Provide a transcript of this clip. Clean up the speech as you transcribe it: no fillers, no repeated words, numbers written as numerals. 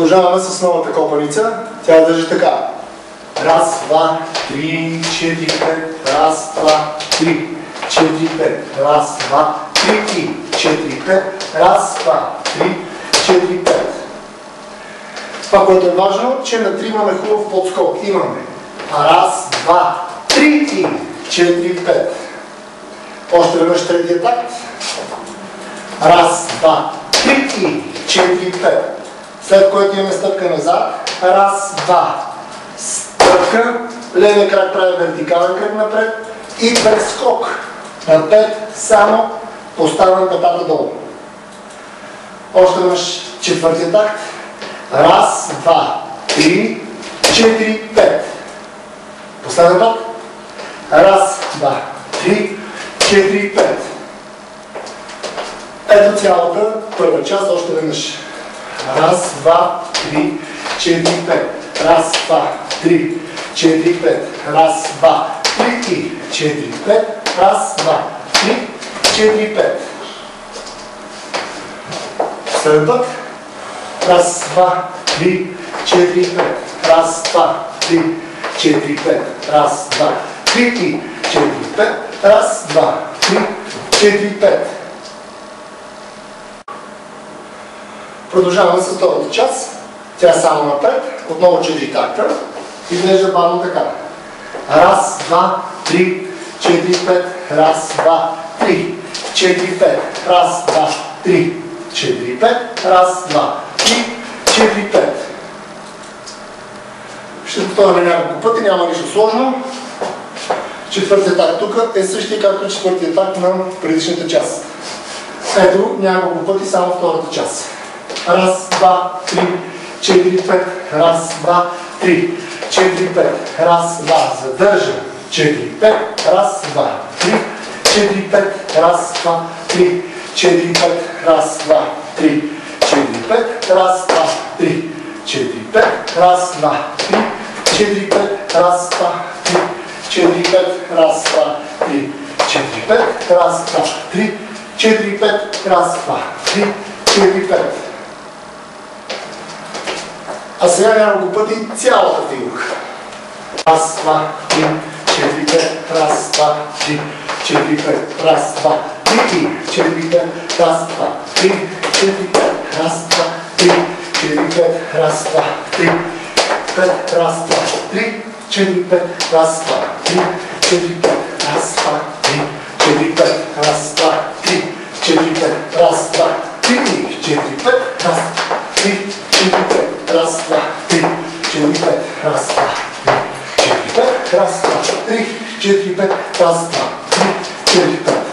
Продължаваме с новата копаница. Тя държи така. Раз, два, три, четири, пет. Раз, два, три, четири, пет. Раз, два, три, четири, пет. Раз, два, три, четири, пет. Това, което е важно, че на три имаме хубав подскок. Имаме раз, два, три, четири, пет. Още веднъж третия такт. Раз, два, три, четири, пет. След което имаме стъпка назад. Раз, два, стъпка. Левия крак прави вертикален кръг напред и прескок. Напред, само поставям петата долу. Още веднъж четвъртия такт. Раз, два, три, четири, пет. Последен път. Раз, два, три, четири, пет. Ето цялата първа част, още веднъж. Раз, два, три, четири, пет. Раз, два, три, четири, пет. Раз, два, три, четири, пет. Раз, два, три, четири, пет. Следен път. Раз, два, три, четири, пет. Раз, два, три, четири, пет. Раз, два, три, четири, пет. Раз, два, три, четири, пет. Продължаваме с втората част. Тя е само напред. Отново 4 такта. Изглежда бавно така. Раз, два, три, четири, пет. Раз, два, три, четири, пет. Раз, два, три, четири, пет. Раз, два, три, четири, пет. Ще повторим няколко пъти, няма нищо сложно. Четвъртият такт тук е същия както четвъртият такт на предишната част. Ето няколко пъти само втората част. Раз, два, три, четири, пет. Раз, два, три, четири, пет. Раз, два, задържам. Четири, пет. Раз, два, три, четири, пет. Раз, два, три, четири, пет. Раз, два, три, четири, пет. Раз, два, три, четири, пет. Раз, два, три, четири, пет. Раз, два, три, четири, пет. Раз, два, три, четири, пет. Раз, два, три, четири, пет. Раз, два, три, четири, пет. А сега няколко пъти цялата фигура. Раз, два, три, четири, пет. Раз, два, три, четири, пет. Раз, два, три, четири, пет. Раз, два, три, четири, пет. Раз, два, три, четири, пет. Раз, два, три, пет. Раз, два, три, четири, пет. Раз, два, три, четири, пет. Раз, два, три, четири, пет. Раз, два, три, четири, пет. Раз, два, три, четири, пет. Раз, три, четири, пет. Раз, два, три, четири, пет. Раз, два, три, четири, пет. Раз, два, три, четири, пет. Раз, два, три, четири, пет.